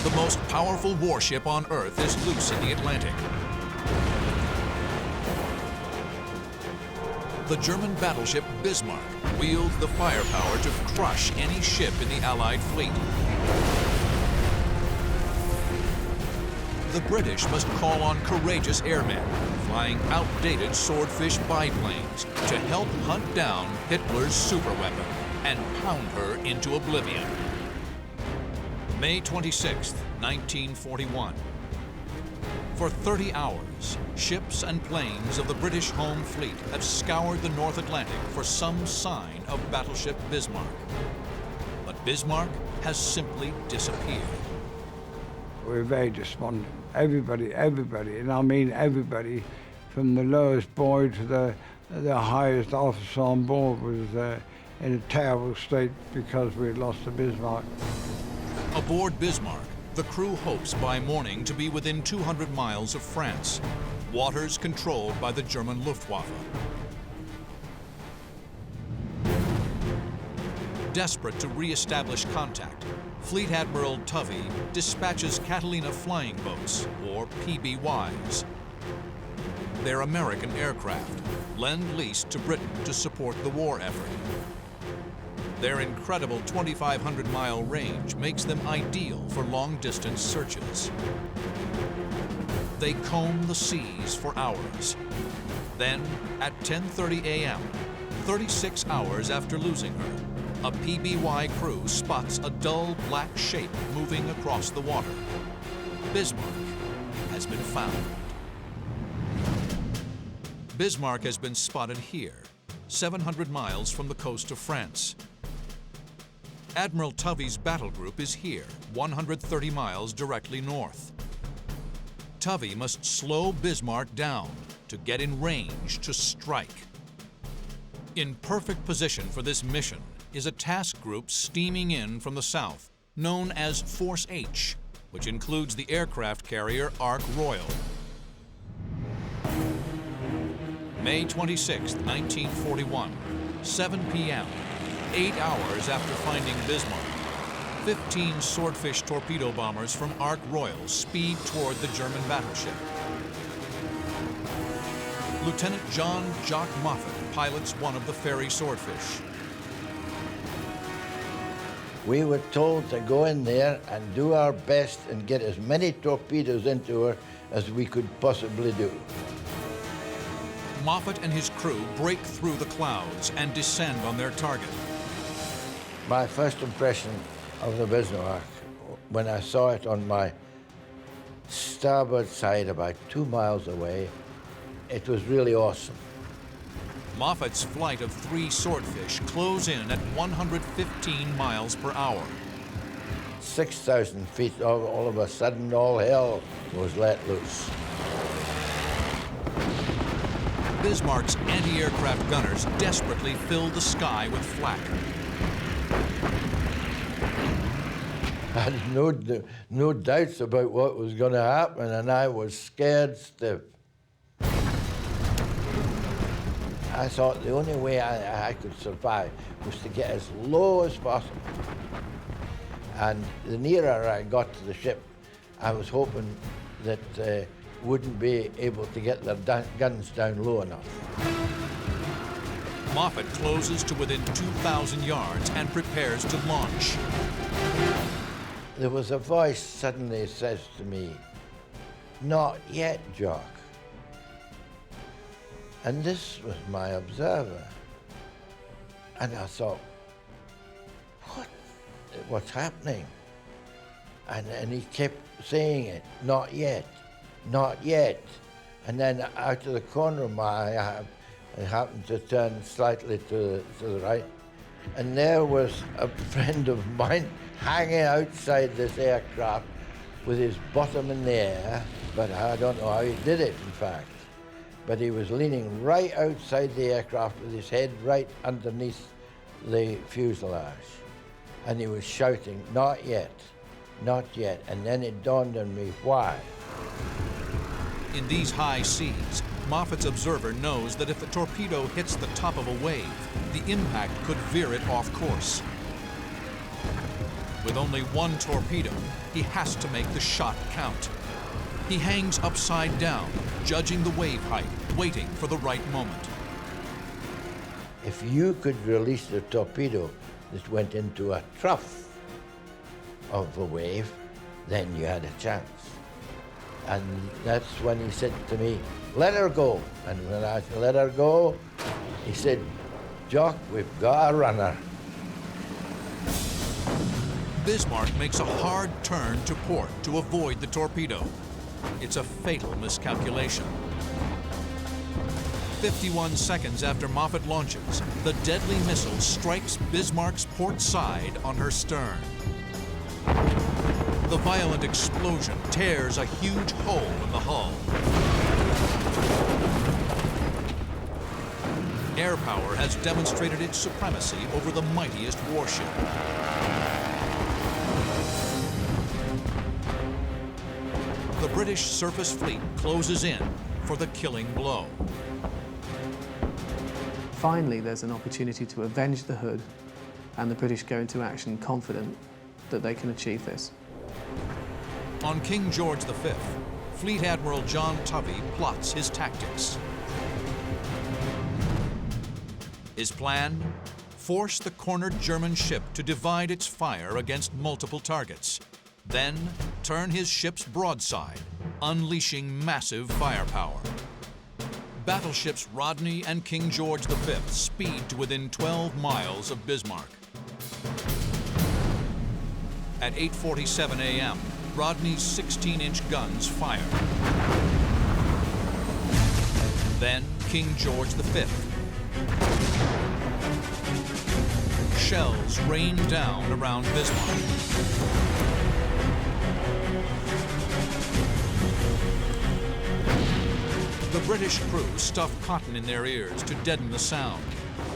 The most powerful warship on Earth is loose in the Atlantic. The German battleship Bismarck wields the firepower to crush any ship in the Allied fleet. The British must call on courageous airmen, flying outdated swordfish biplanes to help hunt down Hitler's superweapon and pound her into oblivion. May 26, 1941. For 30 hours, ships and planes of the British home fleet have scoured the North Atlantic for some sign of battleship Bismarck. But Bismarck has simply disappeared. We're very despondent. Everybody, and I mean everybody, from the lowest boy to the highest officer on board was in a terrible state because we had lost the Bismarck. Aboard Bismarck, the crew hopes by morning to be within 200 miles of France, waters controlled by the German Luftwaffe. Desperate to re-establish contact, Fleet Admiral Taffy dispatches Catalina flying boats, or PBYs. They're American aircraft, lend-leased to Britain to support the war effort. Their incredible 2,500-mile range makes them ideal for long-distance searches. They comb the seas for hours. Then, at 10:30 a.m., 36 hours after losing her, a PBY crew spots a dull black shape moving across the water. Bismarck has been found. Bismarck has been spotted here, 700 miles from the coast of France. Admiral Taffy's battle group is here, 130 miles directly north. Taffy must slow Bismarck down to get in range to strike. In perfect position for this mission is a task group steaming in from the south, known as Force H, which includes the aircraft carrier Ark Royal. May 26, 1941, 7 p.m., 8 hours after finding Bismarck, 15 Swordfish torpedo bombers from Ark Royal speed toward the German battleship. Lieutenant John Jock Moffat pilots one of the ferry Swordfish. We were told to go in there and do our best and get as many torpedoes into her as we could possibly do. Moffat and his crew break through the clouds and descend on their target. My first impression of the Bismarck, when I saw it on my starboard side about 2 miles away, it was really awesome. Moffat's flight of 3 Swordfish close in at 115 miles per hour. 6,000 feet, all of a sudden, all hell was let loose. Bismarck's anti-aircraft gunners desperately filled the sky with flak. I had no doubts about what was going to happen, and I was scared stiff. I thought the only way I could survive was to get as low as possible. And the nearer I got to the ship, I was hoping that wouldn't be able to get their guns down low enough. Moffat closes to within 2,000 yards and prepares to launch. There was a voice suddenly says to me, "Not yet, Jock." And this was my observer. And I thought, what's happening? And he kept saying it, "Not yet, not yet." And then out of the corner of my eye, I happened to turn slightly to the right, and there was a friend of mine hanging outside this aircraft with his bottom in the air, but I don't know how he did it, in fact. But he was leaning right outside the aircraft with his head right underneath the fuselage. And he was shouting, "Not yet, not yet." And then it dawned on me why. In these high seas, Moffat's observer knows that if the torpedo hits the top of a wave, the impact could veer it off course. With only one torpedo, he has to make the shot count. He hangs upside down, judging the wave height, waiting for the right moment. If you could release the torpedo that went into a trough of a wave, then you had a chance. And that's when he said to me, "Let her go." And when I said, "Let her go," he said, "Jock, we've got a runner." Bismarck makes a hard turn to port to avoid the torpedo. It's a fatal miscalculation. 51 seconds after Moffett launches, the deadly missile strikes Bismarck's port side on her stern. The violent explosion tears a huge hole in the hull. Air power has demonstrated its supremacy over the mightiest warship. The British surface fleet closes in for the killing blow. Finally, there's an opportunity to avenge the Hood, and the British go into action confident that they can achieve this. On King George V, Fleet Admiral John Taffy plots his tactics. His plan? Force the cornered German ship to divide its fire against multiple targets. Then turn his ship's broadside, unleashing massive firepower. Battleships Rodney and King George V speed to within 12 miles of Bismarck. At 8:47 a.m., Rodney's 16-inch guns fire. Then King George V. Shells rain down around Bismarck. The British crew stuff cotton in their ears to deaden the sound.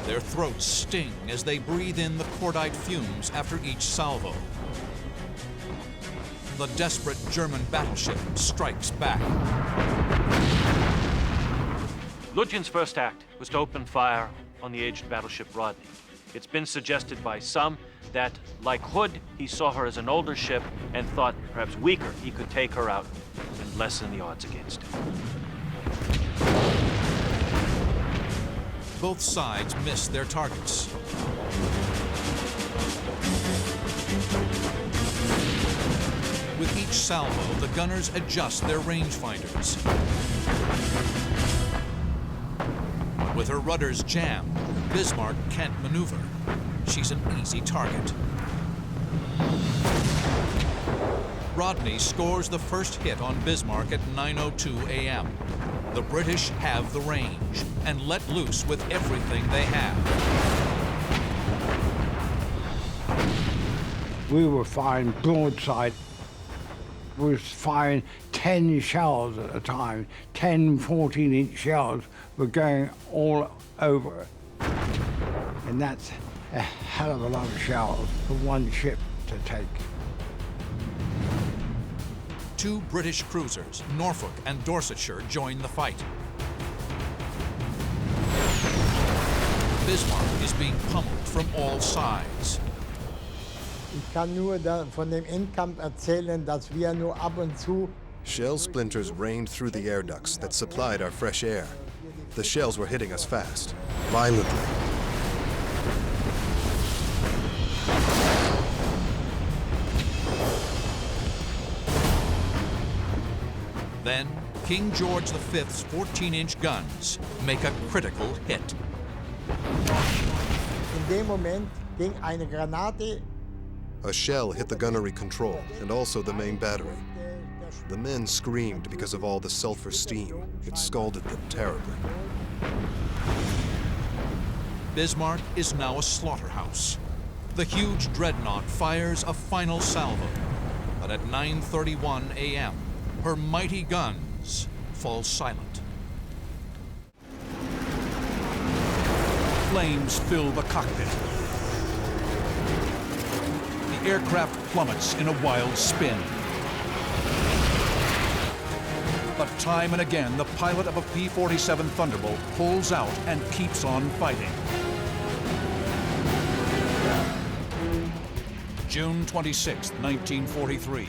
Their throats sting as they breathe in the cordite fumes after each salvo. The desperate German battleship strikes back. Lutyens' first act was to open fire on the aged battleship Rodney. It's been suggested by some that, like Hood, he saw her as an older ship and thought, perhaps weaker, he could take her out and lessen the odds against him. Both sides miss their targets. With each salvo, the gunners adjust their rangefinders. With her rudders jammed, Bismarck can't maneuver. She's an easy target. Rodney scores the first hit on Bismarck at 9:02 a.m. The British have the range and let loose with everything they have. We were firing broadside. We were firing 10 shells at a time. 10 14-inch shells were going all over. And that's a hell of a lot of shells for one ship to take. Two British cruisers, Norfolk and Dorsetshire, join the fight. Bismarck is being pummeled from all sides. Ich kann nur von dem Endkampf erzählen, dass wir nur ab und zu Shell splinters rained through the air ducts that supplied our fresh air. The shells were hitting us fast, violently. Then, King George V's 14-inch guns make a critical hit. in dem Moment ging eine Granate. A shell hit the gunnery control and also the main battery. The men screamed because of all the sulfur steam. It scalded them terribly. Bismarck is now a slaughterhouse. The huge dreadnought fires a final salvo, but at 9:31 a.m., her mighty guns fall silent. Flames fill the cockpit. The aircraft plummets in a wild spin. But time and again, the pilot of a P-47 Thunderbolt pulls out and keeps on fighting. June 26, 1943.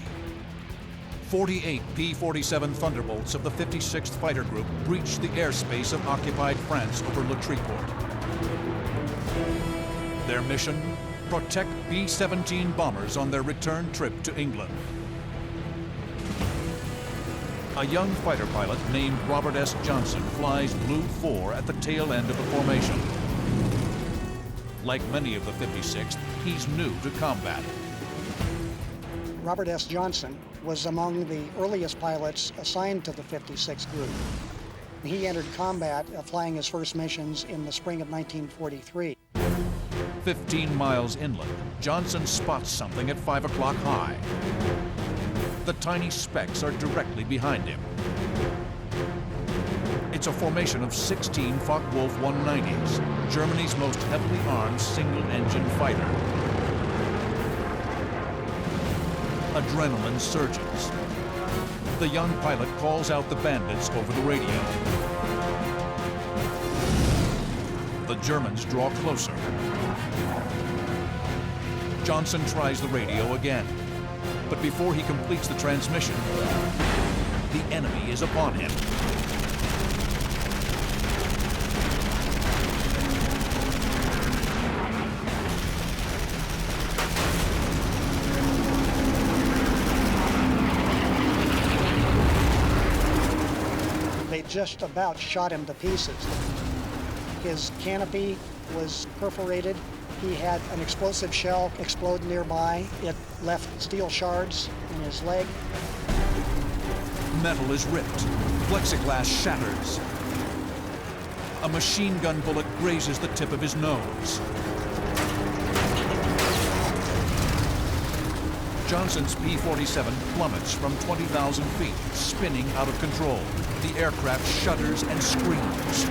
48 P-47 Thunderbolts of the 56th Fighter Group breached the airspace of occupied France over Le Triport. Their mission? Protect B-17 bombers on their return trip to England. A young fighter pilot named Robert S. Johnson flies Blue 4 at the tail end of the formation. Like many of the 56th, he's new to combat. Robert S. Johnson was among the earliest pilots assigned to the 56th Group. He entered combat flying his first missions in the spring of 1943. 15 miles inland, Johnson spots something at 5 o'clock high. The tiny specks are directly behind him. It's a formation of 16 Focke-Wulf 190s, Germany's most heavily armed single-engine fighter. Adrenaline surges. The young pilot calls out the bandits over the radio. The Germans draw closer. Johnson tries the radio again, but before he completes the transmission, the enemy is upon him. They just about shot him to pieces. His canopy was perforated. He had an explosive shell explode nearby. It left steel shards in his leg. Metal is ripped. Plexiglass shatters. A machine gun bullet grazes the tip of his nose. Johnson's P-47 plummets from 20,000 feet, spinning out of control. The aircraft shudders and screams.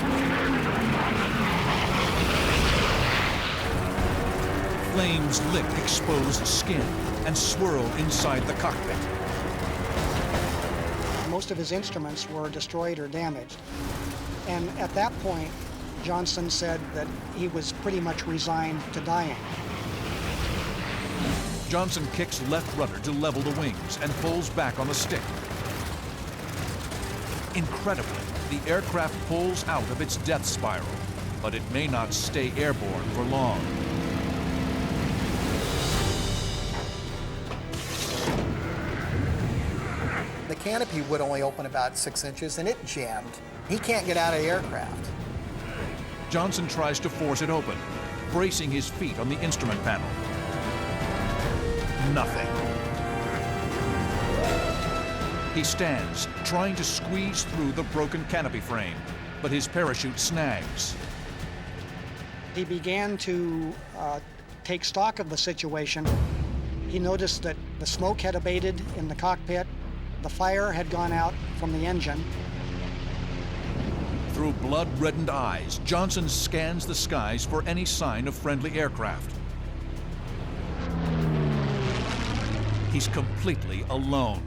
Flames lick exposed skin and swirl inside the cockpit. Most of his instruments were destroyed or damaged. And at that point, Johnson said that he was pretty much resigned to dying. Johnson kicks left rudder to level the wings and pulls back on the stick. Incredibly, the aircraft pulls out of its death spiral, but it may not stay airborne for long. The canopy would only open about 6 inches and it jammed. He can't get out of the aircraft. Johnson tries to force it open, bracing his feet on the instrument panel. Nothing. He stands, trying to squeeze through the broken canopy frame, but his parachute snags. He began to take stock of the situation. He noticed that the smoke had abated in the cockpit. The fire had gone out from the engine. Through blood-reddened eyes, Johnson scans the skies for any sign of friendly aircraft. He's completely alone.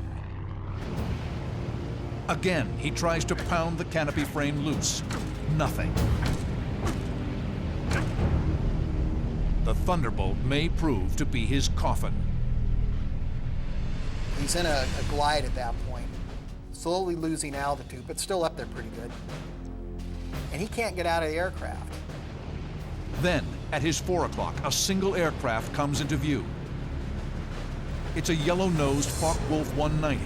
Again, he tries to pound the canopy frame loose. Nothing. The Thunderbolt may prove to be his coffin. He's in a glide at that point, slowly losing altitude, but still up there pretty good. And he can't get out of the aircraft. Then, at his 4 o'clock, a single aircraft comes into view. It's a yellow-nosed Focke-Wulf 190.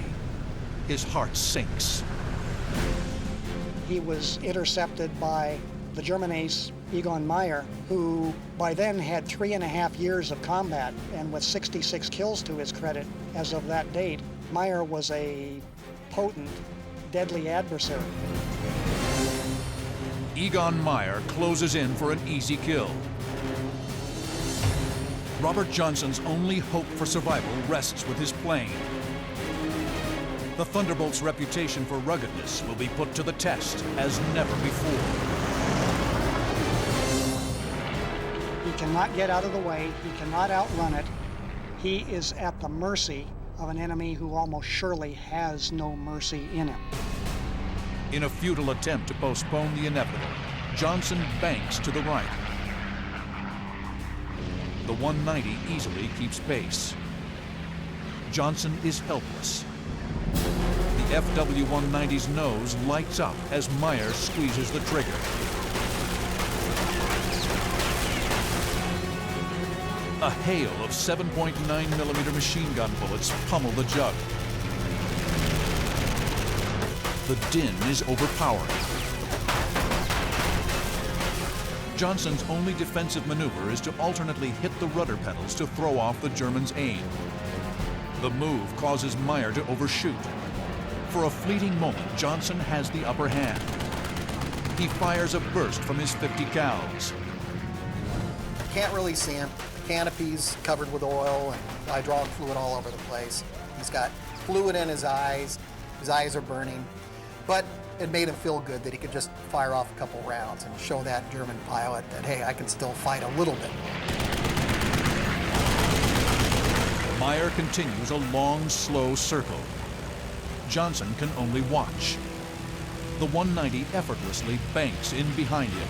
His heart sinks. He was intercepted by the German ace, Egon Meyer, who by then had 3.5 years of combat, and with 66 kills to his credit as of that date, Meyer was a potent, deadly adversary. Egon Meyer closes in for an easy kill. Robert Johnson's only hope for survival rests with his plane. The Thunderbolt's reputation for ruggedness will be put to the test as never before. He cannot get out of the way. He cannot outrun it. He is at the mercy of an enemy who almost surely has no mercy in him. In a futile attempt to postpone the inevitable, Johnson banks to the right. the 190 easily keeps pace. Johnson is helpless. The FW-190's nose lights up as Meyer squeezes the trigger. A hail of 7.9mm machine gun bullets pummel the jug. The din is overpowering. Johnson's only defensive maneuver is to alternately hit the rudder pedals to throw off the German's aim. The move causes Meyer to overshoot. For a fleeting moment, Johnson has the upper hand. He fires a burst from his 50 cals. Can't really see him. Canopy's covered with oil and hydraulic fluid all over the place. He's got fluid in his eyes are burning. But it made him feel good that he could just fire off a couple rounds and show that German pilot that, hey, I can still fight a little bit. Meyer continues a long, slow circle. Johnson can only watch. The 190 effortlessly banks in behind him.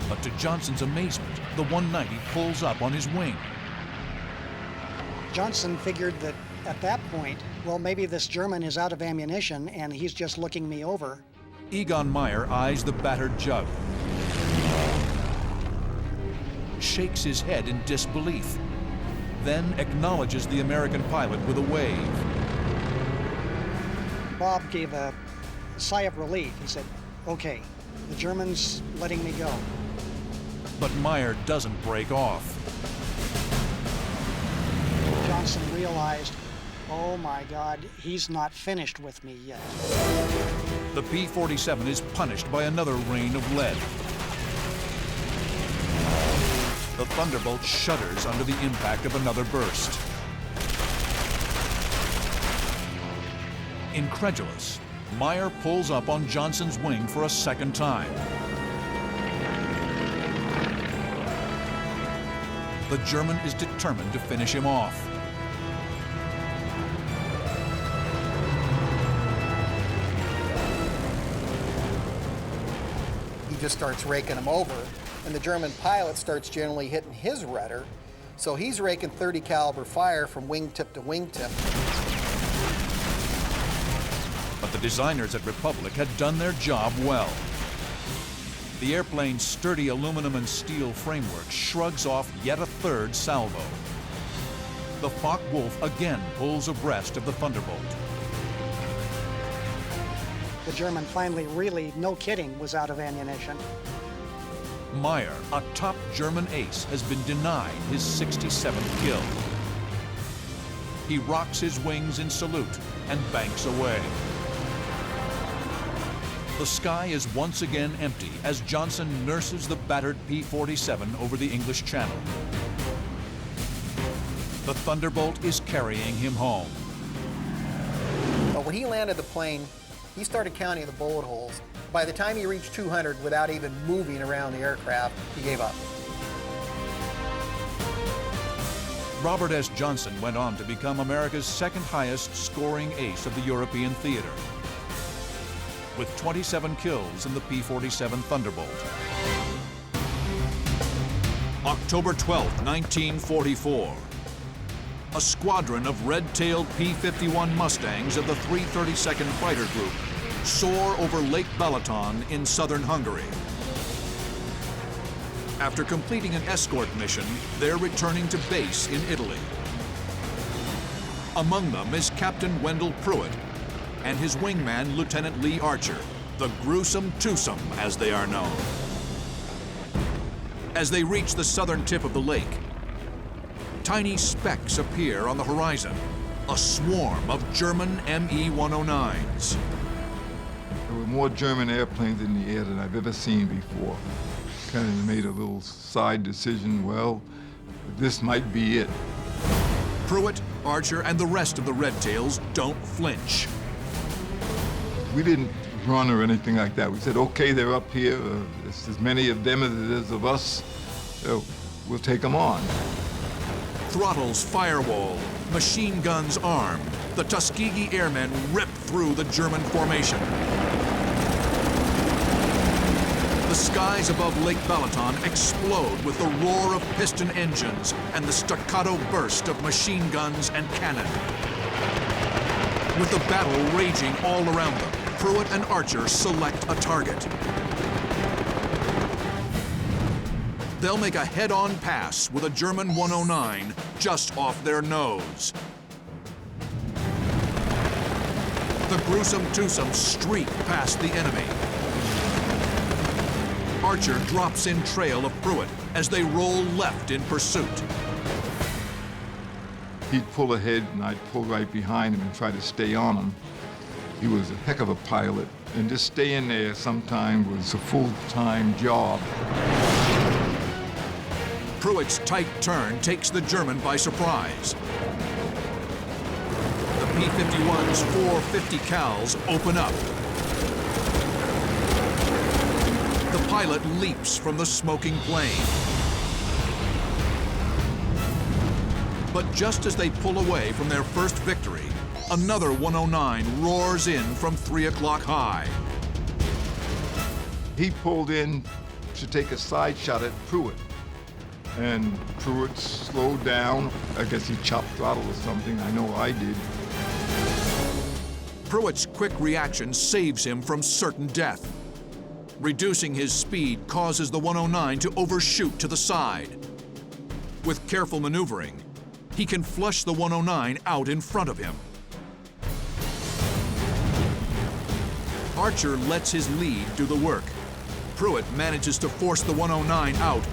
But to Johnson's amazement, the 190 pulls up on his wing. Johnson figured that at that point, well, maybe this German is out of ammunition and he's just looking me over. Egon Meyer eyes the battered jug, shakes his head in disbelief, then acknowledges the American pilot with a wave. Bob gave a sigh of relief. He said, okay, the German's letting me go. But Meyer doesn't break off. Johnson realized, oh my God, he's not finished with me yet. The P-47 is punished by another rain of lead. The Thunderbolt shudders under the impact of another burst. Incredulous, Meyer pulls up on Johnson's wing for a second time. The German is determined to finish him off. He just starts raking him over, and the German pilot starts generally hitting his rudder, so he's raking 30 caliber fire from wingtip to wingtip. But the designers at Republic had done their job well. The airplane's sturdy aluminum and steel framework shrugs off yet a third salvo. The Focke-Wulf again pulls abreast of the Thunderbolt. The German finally really, no kidding, was out of ammunition. Meyer, a top German ace, has been denied his 67th kill. He rocks his wings in salute and banks away. The sky is once again empty as Johnson nurses the battered P-47 over the English Channel. The Thunderbolt is carrying him home. But when he landed the plane, he started counting the bullet holes. By the time he reached 200 without even moving around the aircraft, he gave up. Robert S. Johnson went on to become America's second highest scoring ace of the European theater, with 27 kills in the P-47 Thunderbolt. October 12, 1944. A squadron of red-tailed P-51 Mustangs of the 332nd Fighter Group soar over Lake Balaton in southern Hungary. After completing an escort mission, they're returning to base in Italy. Among them is Captain Wendell Pruitt and his wingman, Lieutenant Lee Archer, the gruesome twosome, as they are known. As they reach the southern tip of the lake, tiny specks appear on the horizon, a swarm of German Me-109s. There were more German airplanes in the air than I've ever seen before. Kind of made a little side decision, well, this might be it. Pruitt, Archer, and the rest of the Red Tails don't flinch. We didn't run or anything like that. We said, okay, they're up here. There's as many of them as it is of us. So we'll take them on. Throttles firewall, machine guns armed, the Tuskegee Airmen rip through the German formation. The The skies above Lake Balaton explode with the roar of piston engines and the staccato burst of machine guns and cannon. With the battle raging all around them, Pruitt and Archer select a target. They'll make a head-on pass with a German 109 just off their nose. The gruesome twosome streak past the enemy. Archer drops in trail of Pruitt as they roll left in pursuit. He'd pull ahead and I'd pull right behind him and try to stay on him. He was a heck of a pilot, and just staying there sometimes was a full-time job. Pruitt's tight turn takes the German by surprise. The P-51's 450 cals open up. The pilot leaps from the smoking plane. But just as they pull away from their first victory, another 109 roars in from 3 o'clock high. He pulled in to take a side shot at Pruitt, and Pruitt slowed down. I guess he chopped throttle or something. I know I did. Pruitt's quick reaction saves him from certain death. Reducing his speed causes the 109 to overshoot to the side. With careful maneuvering, he can flush the 109 out in front of him. Archer lets his lead do the work. Pruitt manages to force the 109 out.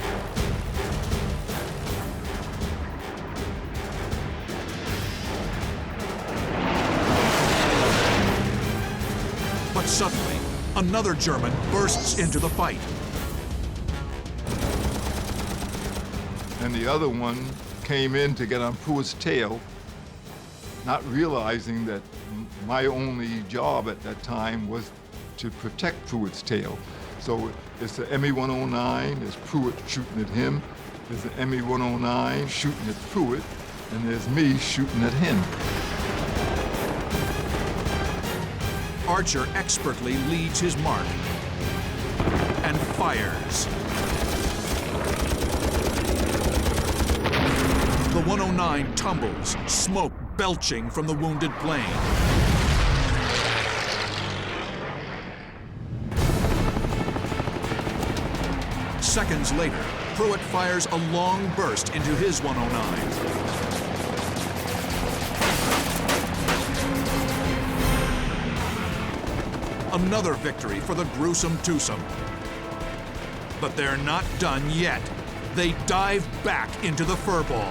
But suddenly, another German bursts into the fight. And the other one came in to get on Pruitt's tail, not realizing that my only job at that time was to protect Pruitt's tail. So it's the ME-109, there's Pruitt shooting at him, there's the ME-109 shooting at Pruitt, and there's me shooting at him. Archer expertly leads his mark and fires. The 109 tumbles, smoke belching from the wounded plane. Seconds later, Pruitt fires a long burst into his 109. Another victory for the gruesome twosome. But they're not done yet. They dive back into the furball.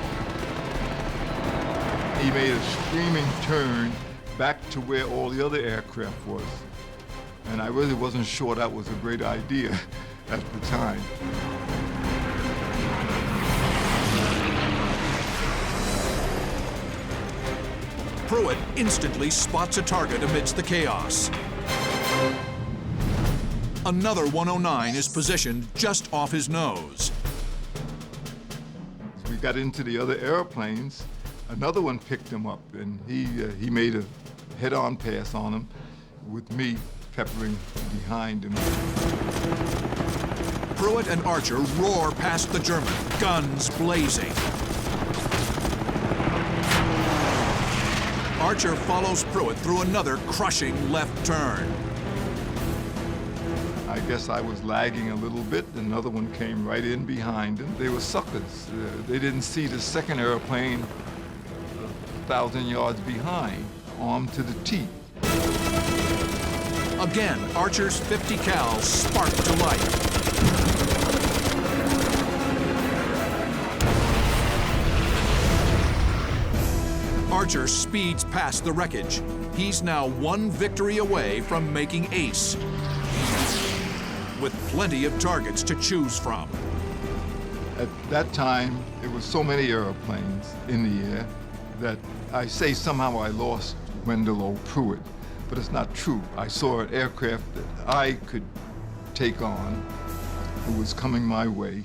He made a screaming turn back to where all the other aircraft was. And I really wasn't sure that was a great idea at the time. Pruitt instantly spots a target amidst the chaos. Another 109 is positioned just off his nose. As we got into the other airplanes, another one picked him up, and he made a head-on pass on him with me peppering behind him. Pruitt and Archer roar past the German, guns blazing. Archer follows Pruitt through another crushing left turn. I guess I was lagging a little bit. Another one came right in behind him. They were suckers. They didn't see the second airplane 1,000 yards behind, armed to the teeth. Again, Archer's 50 cal sparked to life. Archer speeds past the wreckage. He's now one victory away from making ace, with plenty of targets to choose from. At that time, there were so many airplanes in the air that I say somehow I lost Wendell O. Pruitt, but it's not true. I saw an aircraft that I could take on who was coming my way.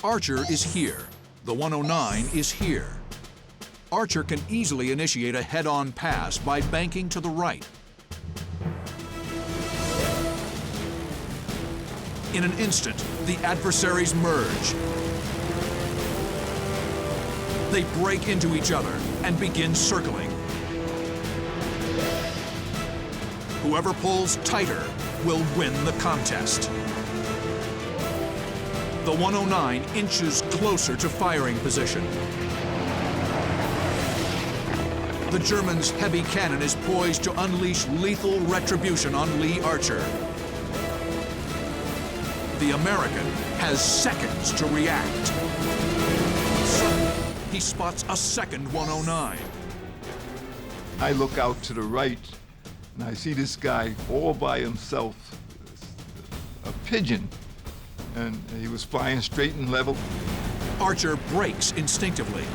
Archer is here. The 109 is here. Archer can easily initiate a head-on pass by banking to the right. In an instant, the adversaries merge. They break into each other and begin circling. Whoever pulls tighter will win the contest. The 109 inches closer to firing position. The German's heavy cannon is poised to unleash lethal retribution on Lee Archer. The American has seconds to react. Suddenly, he spots a second 109. I look out to the right, and I see this guy all by himself, a pigeon, and he was flying straight and level. Archer brakes instinctively.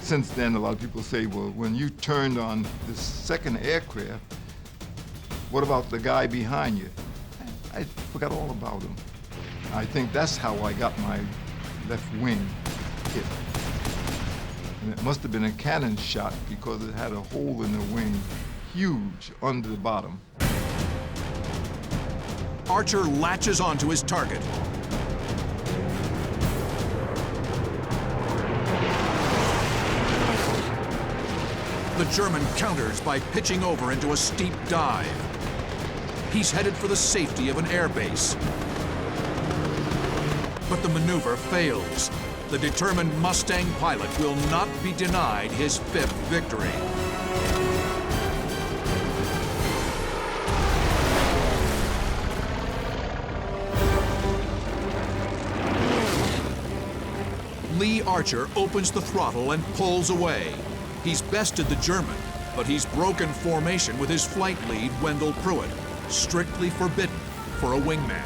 Since then, a lot of people say, well, when you turned on this second aircraft, what about the guy behind you? I forgot all about him. I think that's how I got my left wing hit. And it must have been a cannon shot because it had a hole in the wing, huge, under the bottom. Archer latches onto his target. The German counters by pitching over into a steep dive. He's headed for the safety of an airbase. But the maneuver fails. The determined Mustang pilot will not be denied his 5th victory. Lee Archer opens the throttle and pulls away. He's bested the German, but he's broken formation with his flight lead, Wendell Pruitt, strictly forbidden for a wingman.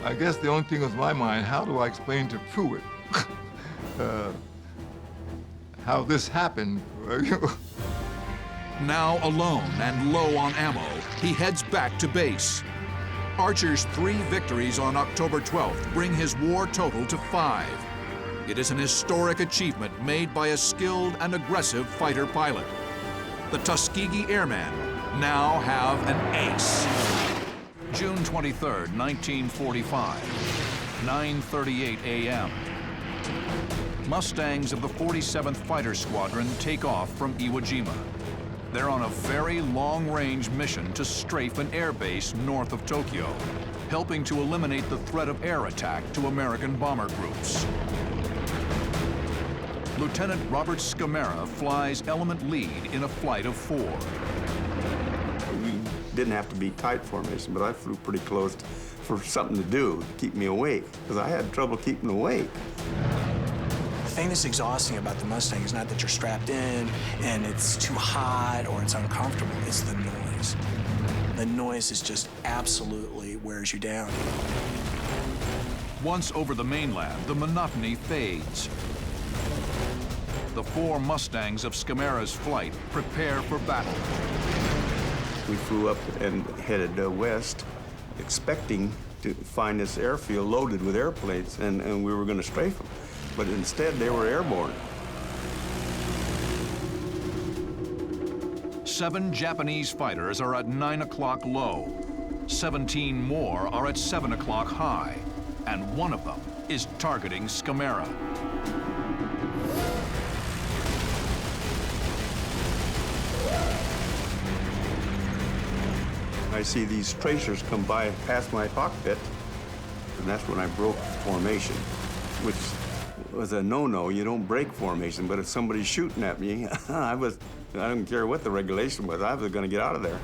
I guess the only thing was my mind, how do I explain to Pruitt how this happened? Now alone and low on ammo, he heads back to base. Archer's 3 victories on October 12th bring his war total to 5. It is an historic achievement made by a skilled and aggressive fighter pilot. The Tuskegee Airmen now have an ace. June 23rd, 1945, 9:38 a.m. Mustangs of the 47th Fighter Squadron take off from Iwo Jima. They're on a very long-range mission to strafe an airbase north of Tokyo, helping to eliminate the threat of air attack to American bomber groups. Lieutenant Robert Scamera flies element lead in a flight of 4. We didn't have to be tight formation, but I flew pretty close for something to do to keep me awake, because I had trouble keeping awake. The thing that's exhausting about the Mustang is not that you're strapped in and it's too hot or it's uncomfortable, it's the noise. The noise is just absolutely wears you down. Once over the mainland, the monotony fades. The 4 Mustangs of Scamera's flight prepare for battle. We flew up and headed west, expecting to find this airfield loaded with airplanes, and we were going to strafe them. But instead, they were airborne. 7 Japanese fighters are at 9 o'clock low. 17 more are at 7 o'clock high. And one of them is targeting Scamera. I see these tracers come by past my cockpit, and that's when I broke formation, which was a no-no. You don't break formation, but if somebody's shooting at me, I don't care what the regulation was, I was going to get out of there.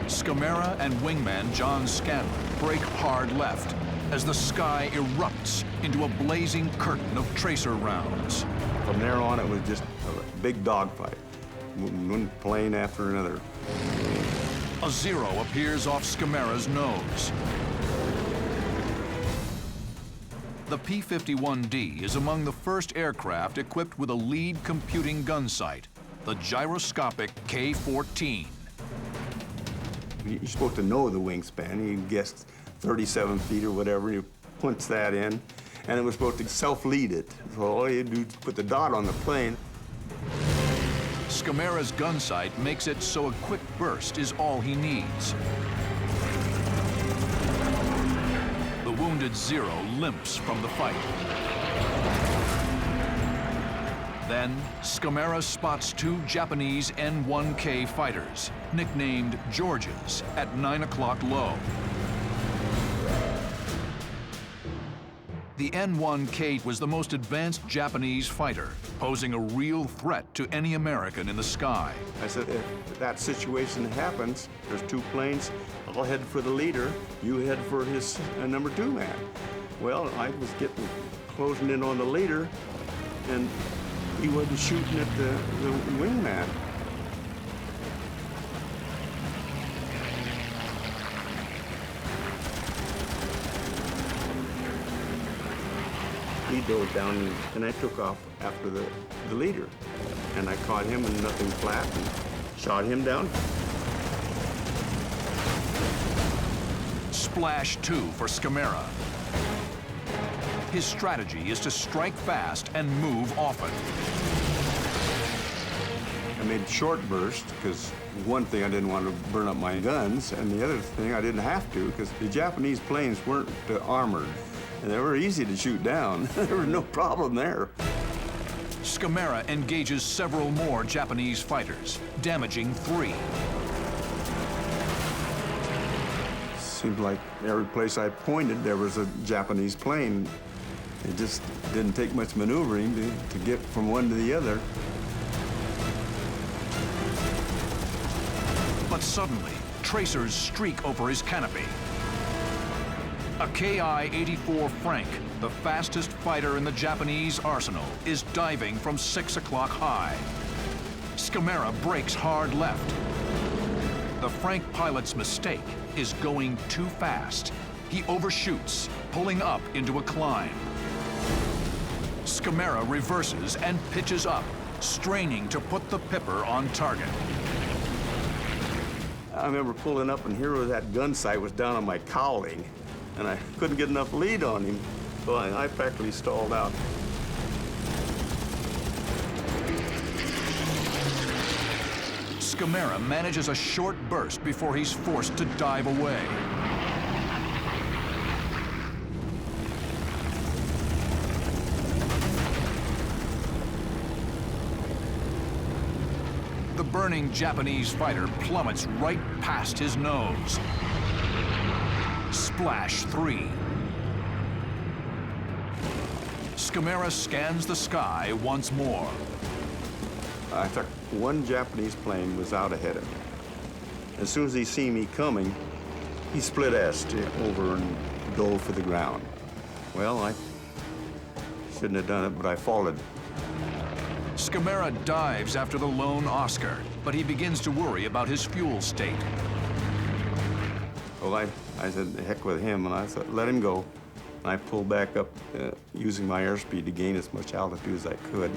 Scamera and wingman John Scanlon break hard left as the sky erupts into a blazing curtain of tracer rounds. From there on, it was just a big dogfight, one plane after another. A 0 appears off Scamera's nose. The P-51D is among the first aircraft equipped with a lead computing gun sight, the gyroscopic K-14. You're supposed to know the wingspan. You guessed 37 feet or whatever, you punch that in, and it was supposed to self-lead it. So all you do is put the dot on the plane. Scamera's gun sight makes it so a quick burst is all he needs. The wounded Zero limps from the fight. Then, Scamera spots two Japanese N1K fighters, nicknamed Georges, at 9 o'clock low. The N1K was the most advanced Japanese fighter, posing a real threat to any American in the sky. I said, if that situation happens, there's two planes, I'll head for the leader, you head for his number 2 man. Well, I was closing in on the leader, and he wasn't shooting at the wingman. He dove down, and I took off after the leader. And I caught him in nothing flat and shot him down. Splash 2 for Scamera. His strategy is to strike fast and move often. I made short bursts because one thing, I didn't want to burn up my guns, and the other thing, I didn't have to because the Japanese planes weren't armored. And they were easy to shoot down. There was no problem there. Scamera engages several more Japanese fighters, damaging 3. Seemed like every place I pointed, there was a Japanese plane. It just didn't take much maneuvering to get from one to the other. But suddenly, tracers streak over his canopy. A Ki-84 Frank, the fastest fighter in the Japanese arsenal, is diving from 6 o'clock high. Scamera brakes hard left. The Frank pilot's mistake is going too fast. He overshoots, pulling up into a climb. Scamera reverses and pitches up, straining to put the Pipper on target. I remember pulling up, and here was that gun sight was down on my cowling, and I couldn't get enough lead on him, so I practically stalled out. Scamera manages a short burst before he's forced to dive away. The burning Japanese fighter plummets right past his nose. Splash 3. Scamera scans the sky once more. I thought one Japanese plane was out ahead of me. As soon as he seen me coming, he split ass over and dove for the ground. Well, I shouldn't have done it, but I followed. Scamera dives after the lone Oscar, but he begins to worry about his fuel state. Well, I said, the heck with him, and I said, let him go. And I pulled back up, using my airspeed to gain as much altitude as I could.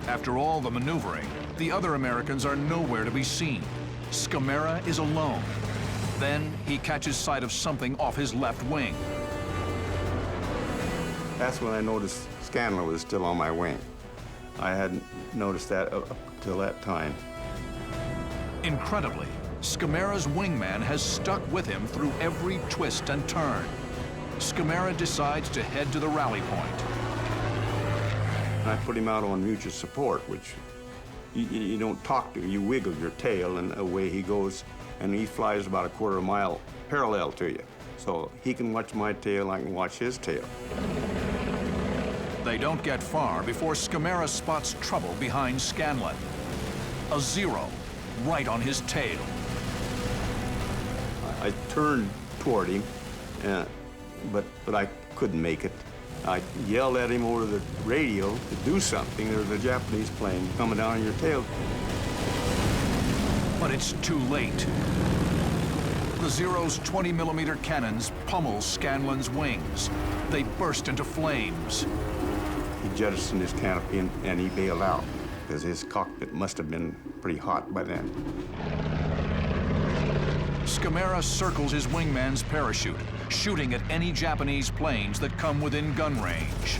After all the maneuvering, the other Americans are nowhere to be seen. Scamera is alone. Then he catches sight of something off his left wing. That's when I noticed Scanlon was still on my wing. I hadn't noticed that up till that time. Incredibly, Scamera's wingman has stuck with him through every twist and turn. Scamera decides to head to the rally point. I put him out on mutual support, which you don't talk to. You wiggle your tail, and away he goes, and he flies about a quarter mile parallel to you. So he can watch my tail, I can watch his tail. They don't get far before Scamera spots trouble behind Scanlon. A Zero, right on his tail. I turned toward him, but I couldn't make it. I yelled at him over the radio to do something. There's a Japanese plane coming down on your tail. But it's too late. The Zero's 20mm cannons pummel Scanlon's wings. They burst into flames. He jettisoned his canopy and he bailed out because his cockpit must have been pretty hot by then. Scamera circles his wingman's parachute, shooting at any Japanese planes that come within gun range.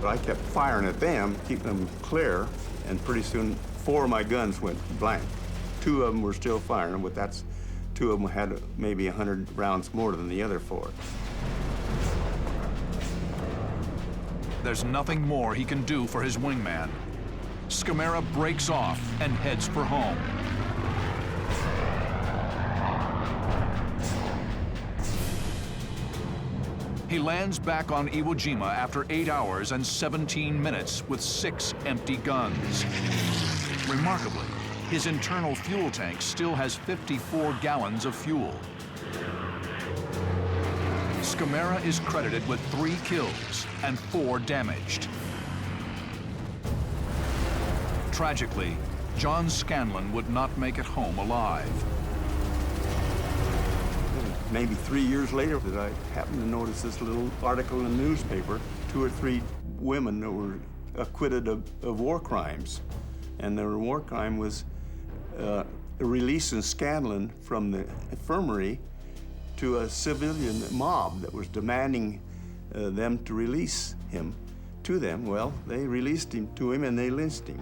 But I kept firing at them, keeping them clear, and pretty soon 4 of my guns went blank. 2 of them were still firing, but that's 2 of them had maybe 100 rounds more than the other 4. There's nothing more he can do for his wingman. Scamera breaks off and heads for home. He lands back on Iwo Jima after 8 hours and 17 minutes with 6 empty guns. Remarkably, his internal fuel tank still has 54 gallons of fuel. Scamera is credited with 3 kills and 4 damaged. Tragically, John Scanlon would not make it home alive. Maybe 3 years later that I happened to notice this little article in the newspaper, 2 or 3 women that were acquitted of war crimes. And their war crime was releasing Scanlon from the infirmary to a civilian mob that was demanding them to release him to them. Well, they released him to him and they lynched him.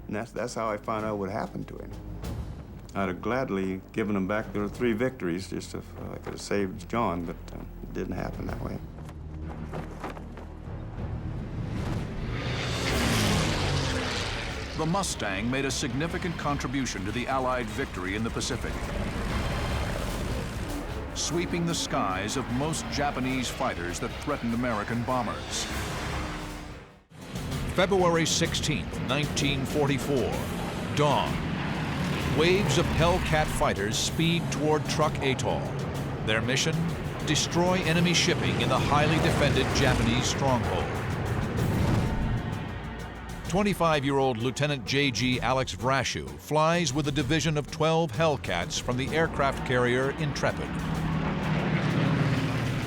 And that's how I found out what happened to him. I'd have gladly given them back their 3 victories just if I could have saved John, but it didn't happen that way. The Mustang made a significant contribution to the Allied victory in the Pacific, sweeping the skies of most Japanese fighters that threatened American bombers. February 16, 1944, dawn. Waves of Hellcat fighters speed toward Truk Atoll. Their mission? Destroy enemy shipping in the highly defended Japanese stronghold. 25-year-old Lieutenant J.G. Alex Vrashew flies with a division of 12 Hellcats from the aircraft carrier Intrepid.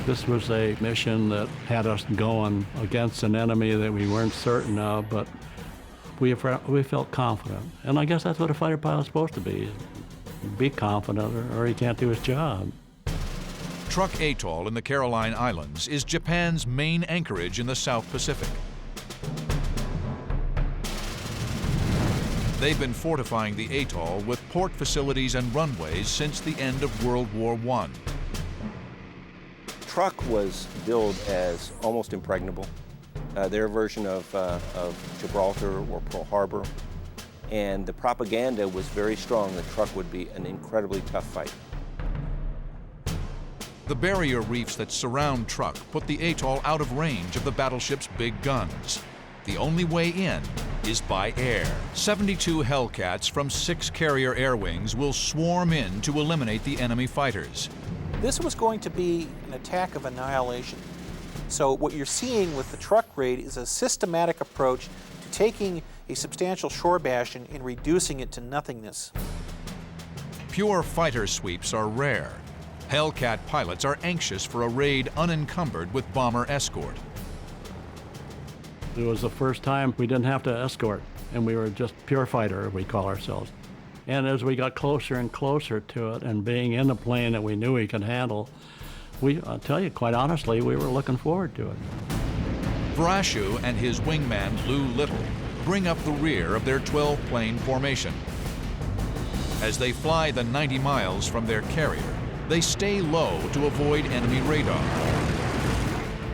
This was a mission that had us going against an enemy that we weren't certain of, but we felt confident. And I guess that's what a fighter pilot's supposed to be confident or he can't do his job. Truk Atoll in the Caroline Islands is Japan's main anchorage in the South Pacific. They've been fortifying the atoll with port facilities and runways since the end of World War I. Truk was billed as almost impregnable, their version of Gibraltar or Pearl Harbor, and the propaganda was very strong that Truk would be an incredibly tough fight. The barrier reefs that surround Truk put the atoll out of range of the battleship's big guns. The only way in is by air. 72 Hellcats from 6 carrier air wings will swarm in to eliminate the enemy fighters. This was going to be an attack of annihilation. So what you're seeing with the Truk raid is a systematic approach to taking a substantial shore bastion and reducing it to nothingness. Pure fighter sweeps are rare. Hellcat pilots are anxious for a raid unencumbered with bomber escort. It was the first time we didn't have to escort, and we were just pure fighter, we call ourselves. And as we got closer and closer to it, and being in the plane that we knew we could handle, I'll tell you, quite honestly, we were looking forward to it. Vrashew and his wingman, Lou Little, bring up the rear of their 12-plane formation. As they fly the 90 miles from their carrier, they stay low to avoid enemy radar.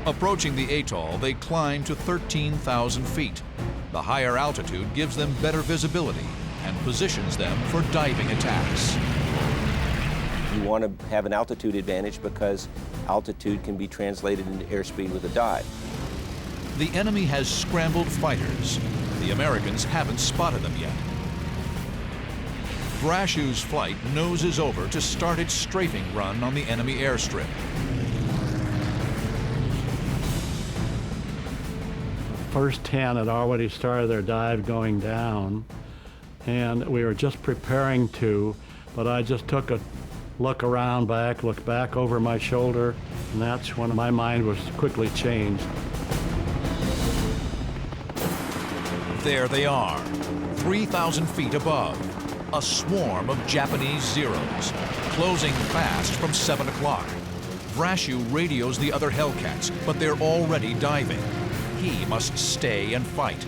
Approaching the atoll, they climb to 13,000 feet. The higher altitude gives them better visibility and positions them for diving attacks. You want to have an altitude advantage because altitude can be translated into airspeed with a dive. The enemy has scrambled fighters. The Americans haven't spotted them yet. Vrashew's flight noses over to start its strafing run on the enemy airstrip. First 10 had already started their dive going down, and we were just preparing to, but I just took a looked back over my shoulder, and that's when my mind was quickly changed. There they are, 3,000 feet above, a swarm of Japanese Zeros, closing fast from 7 o'clock. Vrashew radios the other Hellcats, but they're already diving. he must stay and fight.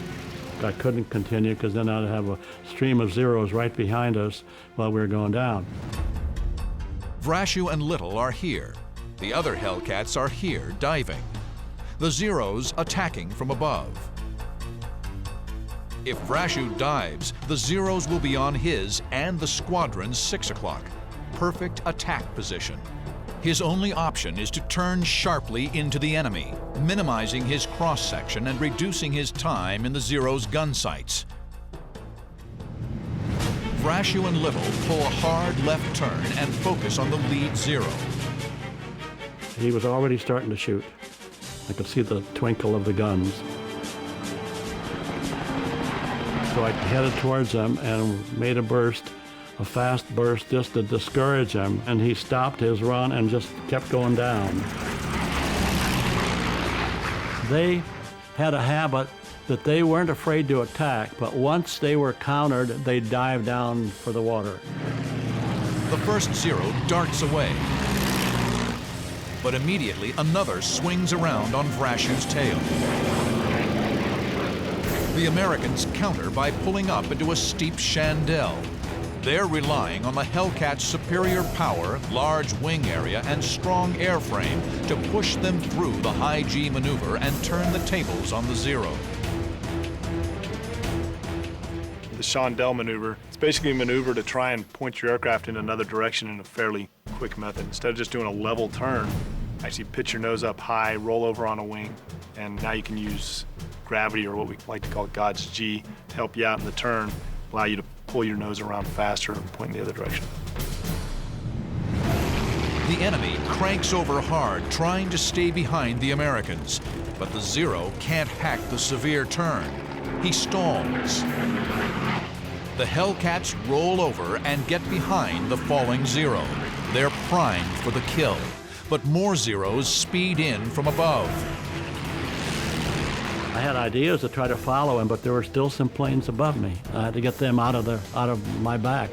I couldn't continue because then I'd have a stream of Zeros right behind us while we were going down. Vrashu and Little are here. The other Hellcats are here diving. The Zeros attacking from above. If Vrashu dives, the Zeros will be on his and the squadron's 6 o'clock. Perfect attack position. His only option is to turn sharply into the enemy, minimizing his cross-section and reducing his time in the Zero's gun sights. Vrashu and Little pull a hard left turn and focus on the lead Zero. He was already starting to shoot. I could see the twinkle of the guns. So I headed towards him and made a burst, a fast burst just to discourage him, and he stopped his run and just kept going down. They had a habit that they weren't afraid to attack, but once they were countered, they'd dive down for the water. The first Zero darts away, but immediately another swings around on Vrashu's tail. The Americans counter by pulling up into a steep chandelle. They're relying on the Hellcat's superior power, large wing area, and strong airframe to push them through the high G maneuver and turn the tables on the Zero. The chandelle maneuver, it's basically a maneuver to try and point your aircraft in another direction in a fairly quick method. Instead of just doing a level turn, actually pitch your nose up high, roll over on a wing, and now you can use gravity, or what we like to call God's G, to help you out in the turn, allow you to pull your nose around faster and point in the other direction. The enemy cranks over hard, trying to stay behind the Americans, but the Zero can't hack the severe turn. He stalls. The Hellcats roll over and get behind the falling Zero. They're primed for the kill, but more Zeros speed in from above. I had ideas to try to follow him, but there were still some planes above me. I had to get them out of my back.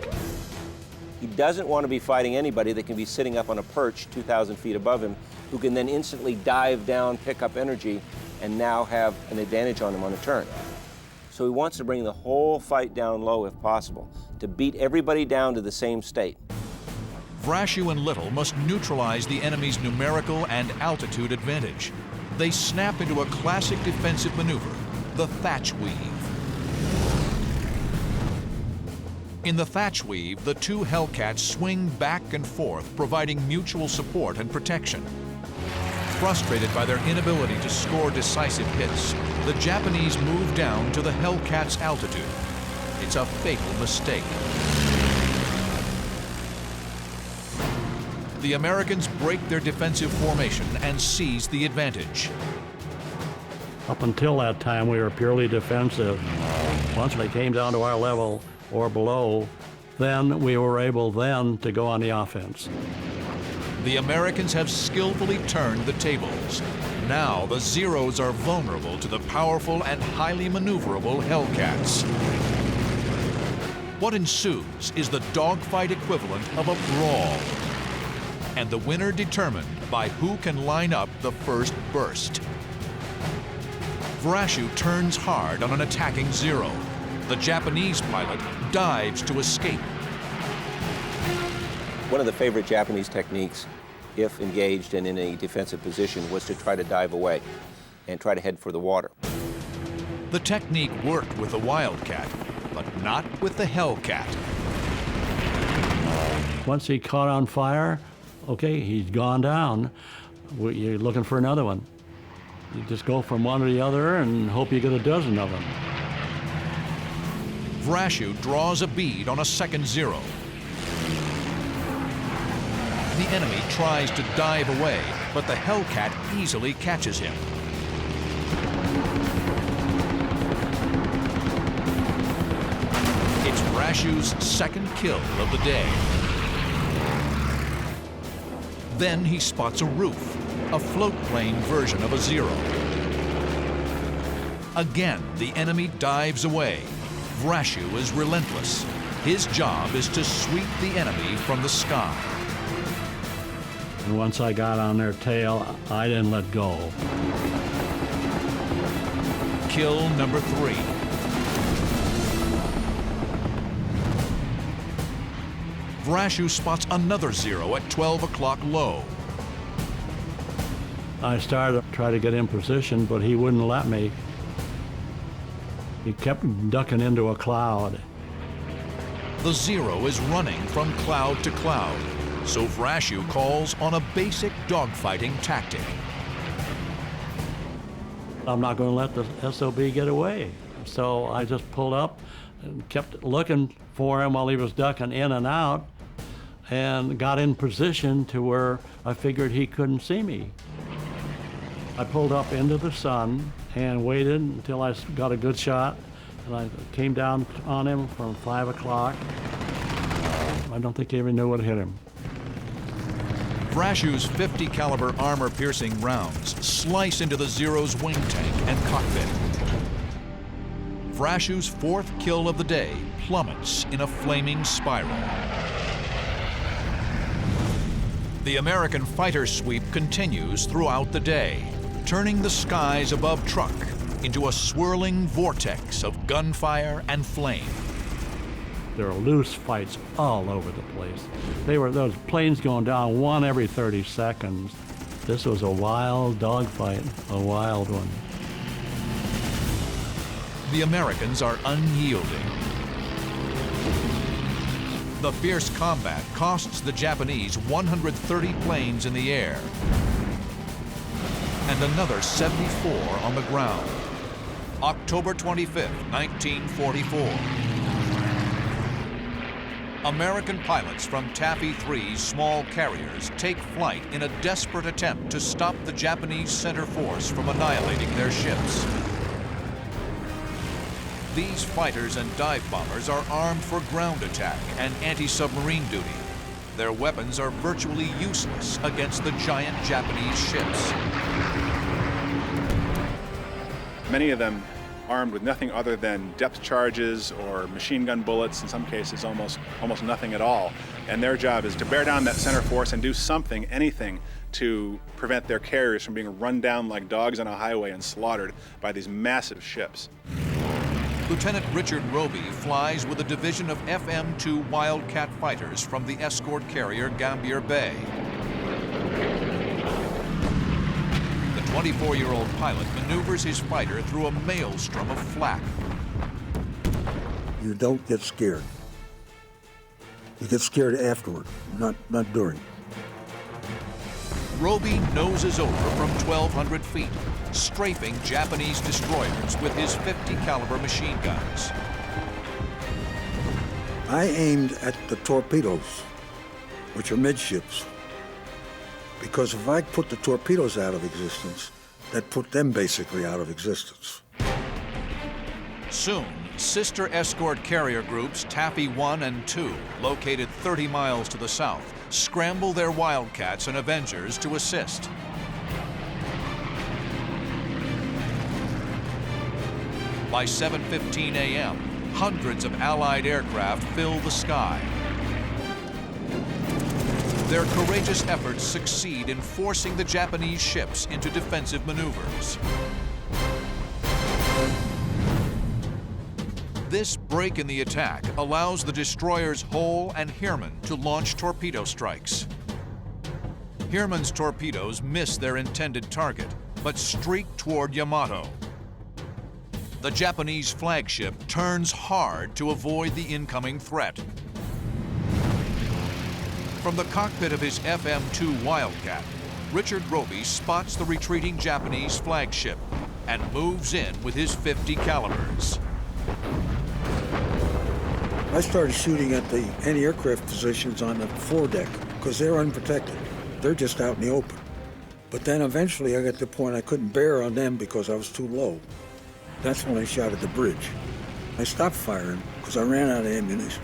He doesn't want to be fighting anybody that can be sitting up on a perch 2,000 feet above him, who can then instantly dive down, pick up energy, and now have an advantage on him on a turn. So he wants to bring the whole fight down low if possible, to beat everybody down to the same state. Vrashu and Little must neutralize the enemy's numerical and altitude advantage. They snap into a classic defensive maneuver, the thatch weave. In the thatch weave, the two Hellcats swing back and forth, providing mutual support and protection. Frustrated by their inability to score decisive hits, the Japanese move down to the Hellcats' altitude. It's a fatal mistake. The Americans break their defensive formation and seize the advantage. Up until that time, we were purely defensive. Once they came down to our level or below, then we were able then to go on the offense. The Americans have skillfully turned the tables. Now the Zeros are vulnerable to the powerful and highly maneuverable Hellcats. What ensues is the dogfight equivalent of a brawl, and the winner determined by who can line up the first burst. Vrashu turns hard on an attacking Zero. The Japanese pilot dives to escape. One of the favorite Japanese techniques, if engaged and in a defensive position, was to try to dive away and try to head for the water. The technique worked with the Wildcat, but not with the Hellcat. Once he caught on fire, okay, he's gone down. You're looking for another one. You just go from one to the other and hope you get a dozen of them. Vrashu draws a bead on a second Zero. The enemy tries to dive away, but the Hellcat easily catches him. It's Vrashu's second kill of the day. Then he spots a roof, a float plane version of a Zero. Again, the enemy dives away. Vrashu is relentless. His job is to sweep the enemy from the sky. And once I got on their tail, I didn't let go. Kill number 3. Vrashew spots another Zero at 12 o'clock low. I started to try to get in position, but he wouldn't let me. He kept ducking into a cloud. The Zero is running from cloud to cloud, so Vrashew calls on a basic dogfighting tactic. I'm not going to let the SOB get away. So I just pulled up and kept looking for him while he was ducking in and out, and got in position to where I figured he couldn't see me. I pulled up into the sun and waited until I got a good shot, and I came down on him from 5 o'clock. I don't think he even knew what hit him. Vrashew's 50 caliber armor-piercing rounds slice into the Zero's wing tank and cockpit. Vrashew's 4th kill of the day plummets in a flaming spiral. The American fighter sweep continues throughout the day, turning the skies above Truk into a swirling vortex of gunfire and flame. There were loose fights all over the place. Those planes going down one every 30 seconds. This was a wild dogfight, a wild one. The Americans are unyielding. The fierce combat costs the Japanese 130 planes in the air and another 74 on the ground. October 25th, 1944. American pilots from Taffy 3's small carriers take flight in a desperate attempt to stop the Japanese center force from annihilating their ships. These fighters and dive bombers are armed for ground attack and anti-submarine duty. Their weapons are virtually useless against the giant Japanese ships. Many of them armed with nothing other than depth charges or machine gun bullets, in some cases almost nothing at all. And their job is to bear down that center force and do something, anything, to prevent their carriers from being run down like dogs on a highway and slaughtered by these massive ships. Lieutenant Richard Roby flies with a division of FM-2 Wildcat fighters from the escort carrier Gambier Bay. The 24-year-old pilot maneuvers his fighter through a maelstrom of flak. You don't get scared. You get scared afterward, not during. Roby noses over from 1,200 feet, strafing Japanese destroyers with his 50 caliber machine guns. I aimed at the torpedoes, which are midships, because if I put the torpedoes out of existence, that put them basically out of existence. Soon, sister escort carrier groups Taffy 1 and 2, located 30 miles to the south, scramble their Wildcats and Avengers to assist. By 7:15 a.m., hundreds of Allied aircraft fill the sky. Their courageous efforts succeed in forcing the Japanese ships into defensive maneuvers. This break in the attack allows the destroyers Hole and Heermann to launch torpedo strikes. Heermann's torpedoes miss their intended target, but streak toward Yamato. The Japanese flagship turns hard to avoid the incoming threat. From the cockpit of his FM-2 Wildcat, Richard Roby spots the retreating Japanese flagship and moves in with his 50 calibers. I started shooting at the anti-aircraft positions on the foredeck because they're unprotected. They're just out in the open. But then eventually I got to the point I couldn't bear on them because I was too low. That's when I shot at the bridge. I stopped firing because I ran out of ammunition.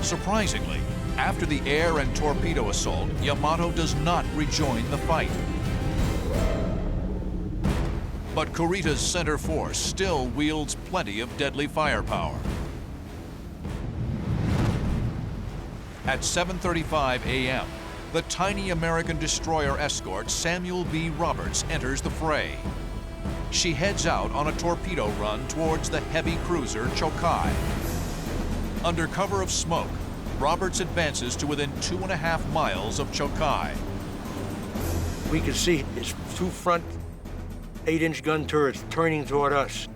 Surprisingly, after the air and torpedo assault, Yamato does not rejoin the fight. But Kurita's center force still wields plenty of deadly firepower. At 7:35 a.m., the tiny American destroyer escort Samuel B. Roberts enters the fray. She heads out on a torpedo run towards the heavy cruiser Chokai. Under cover of smoke, Roberts advances to within 2.5 miles of Chokai. We could see his two front 8-inch gun turrets turning toward us.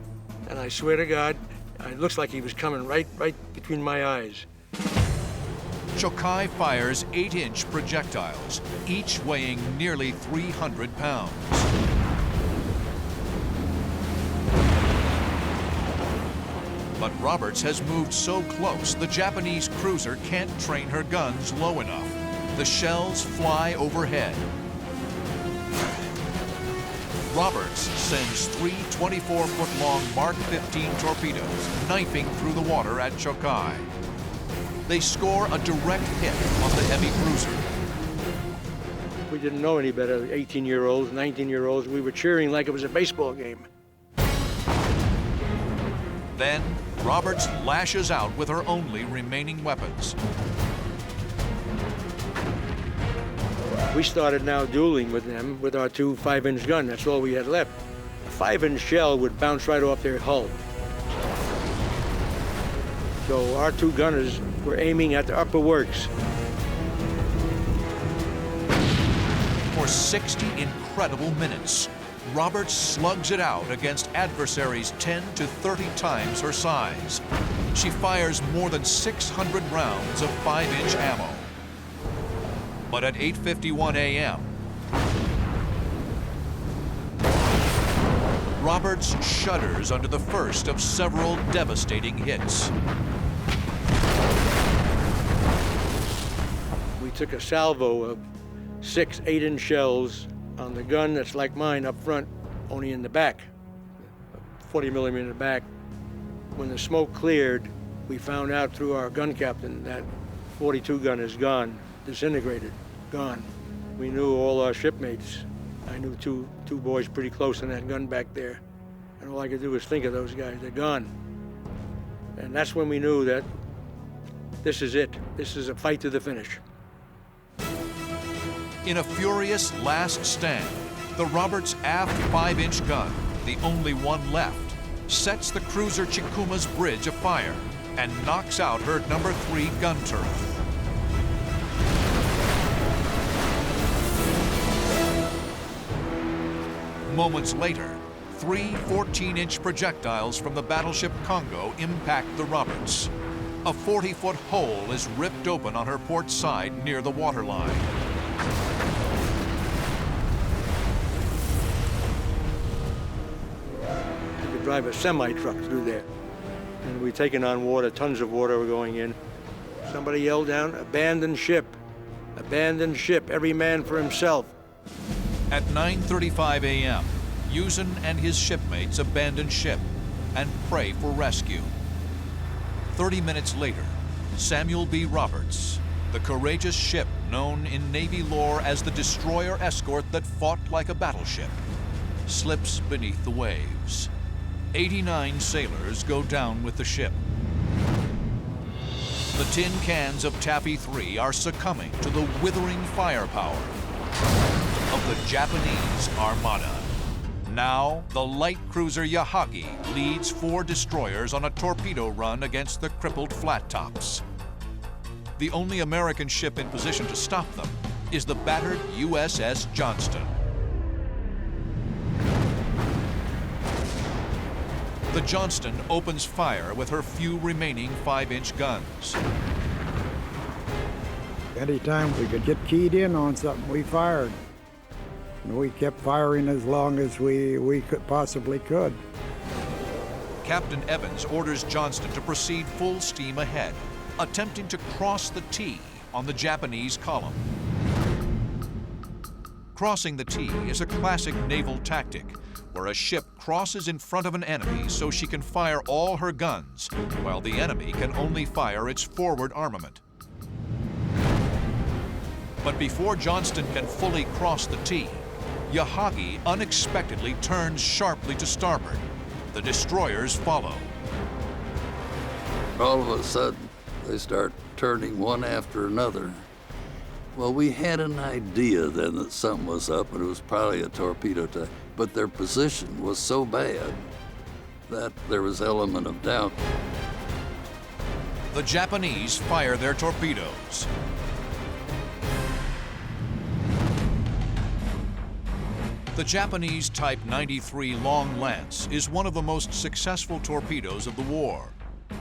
And I swear to God, it looks like he was coming right between my eyes. Chokai fires 8-inch projectiles, each weighing nearly 300 pounds. But Roberts has moved so close, the Japanese cruiser can't train her guns low enough. The shells fly overhead. Roberts sends 3 24-foot-long Mark 15 torpedoes, knifing through the water at Chokai. They score a direct hit on the heavy cruiser. We didn't know any better, 18-year-olds, 19-year-olds. We were cheering like it was a baseball game. Then, Roberts lashes out with her only remaining weapons. We started now dueling with them with our 2 5-inch gun. That's all we had left. A 5-inch shell would bounce right off their hull. So our 2 gunners were aiming at the upper works. For 60 incredible minutes, Roberts slugs it out against adversaries 10 to 30 times her size. She fires more than 600 rounds of 5-inch ammo. But at 8:51 a.m., Roberts shudders under the first of several devastating hits. We took a salvo of 6 8-inch shells on the gun that's like mine up front, only in the back, 40 millimeter in the back. When the smoke cleared, we found out through our gun captain that 42 gun is gone, disintegrated, gone. We knew all our shipmates. I knew two boys pretty close in that gun back there. And all I could do was think of those guys, they're gone. And that's when we knew that this is it. This is a fight to the finish. In a furious last stand, the Roberts aft 5-inch gun, the only one left, sets the cruiser Chikuma's bridge afire and knocks out her number 3 gun turret. Moments later, 3 14-inch projectiles from the battleship Congo impact the Roberts. A 40-foot hole is ripped open on her port side near the waterline. You could drive a semi-truck through there. And we're taking on water, tons of water were going in. Somebody yelled down, "Abandon ship, abandon ship, every man for himself." At 9:35 a.m., Usen and his shipmates abandon ship and pray for rescue. 30 minutes later, Samuel B. Roberts, the courageous ship known in Navy lore as the destroyer escort that fought like a battleship, slips beneath the waves. 89 sailors go down with the ship. The tin cans of Taffy 3 are succumbing to the withering firepower of the Japanese Armada. Now, the light cruiser Yahagi leads 4 destroyers on a torpedo run against the crippled flat tops. The only American ship in position to stop them is the battered USS Johnston. The Johnston opens fire with her few remaining 5-inch guns. Anytime we could get keyed in on something, we fired. And we kept firing as long as we possibly could. Captain Evans orders Johnston to proceed full steam ahead, attempting to cross the T on the Japanese column. Crossing the T is a classic naval tactic, where a ship crosses in front of an enemy so she can fire all her guns, while the enemy can only fire its forward armament. But before Johnston can fully cross the T, Yahagi unexpectedly turns sharply to starboard. The destroyers follow. All of a sudden, they start turning one after another. Well, we had an idea then that something was up, and it was probably a torpedo attack, but their position was so bad that there was an element of doubt. The Japanese fire their torpedoes. The Japanese Type 93 Long Lance is one of the most successful torpedoes of the war.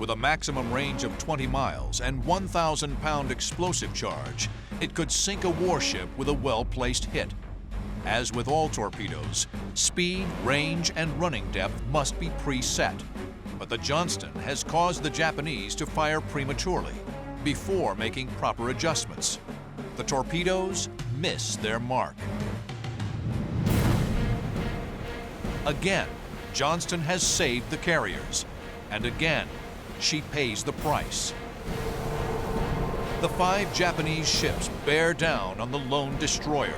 With a maximum range of 20 miles and 1,000-pound explosive charge, it could sink a warship with a well-placed hit. As with all torpedoes, speed, range, and running depth must be preset. But the Johnston has caused the Japanese to fire prematurely, before making proper adjustments. The torpedoes miss their mark. Again, Johnston has saved the carriers, and again, she pays the price. The 5 Japanese ships bear down on the lone destroyer.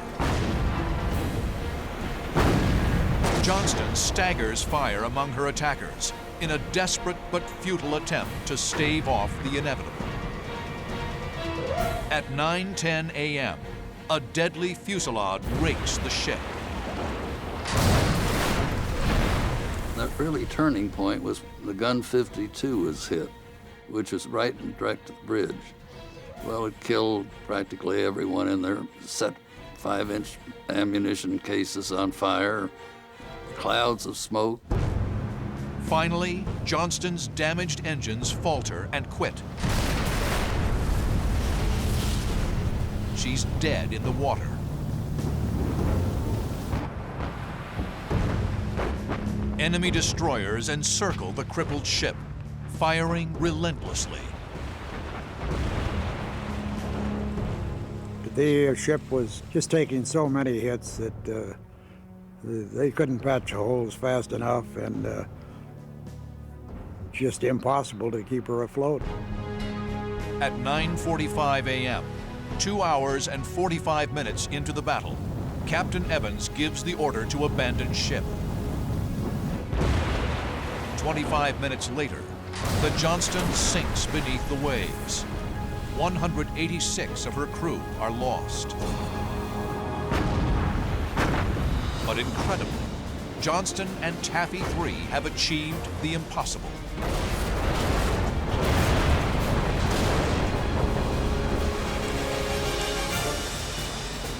Johnston staggers fire among her attackers in a desperate but futile attempt to stave off the inevitable. At 9:10 a.m., a deadly fusillade rakes the ship. The really turning point was the gun 52 was hit, which was right and direct to the bridge. Well, it killed practically everyone in there, set 5-inch ammunition cases on fire, clouds of smoke. Finally, Johnston's damaged engines falter and quit. She's dead in the water. Enemy destroyers encircle the crippled ship, firing relentlessly. The ship was just taking so many hits that they couldn't patch the holes fast enough, and just impossible to keep her afloat. At 9:45 a.m., 2 hours and 45 minutes into the battle, Captain Evans gives the order to abandon ship. 25 minutes later, the Johnston sinks beneath the waves. 186 of her crew are lost. But incredibly, Johnston and Taffy 3 have achieved the impossible.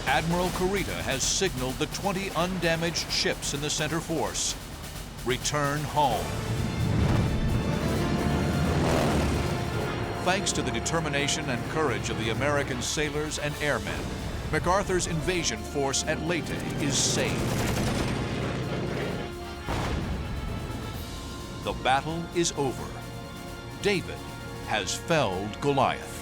Admiral Kurita has signaled the 20 undamaged ships in the center force. Return home. Thanks to the determination and courage of the American sailors and airmen, MacArthur's invasion force at Leyte is saved. The battle is over. David has felled Goliath.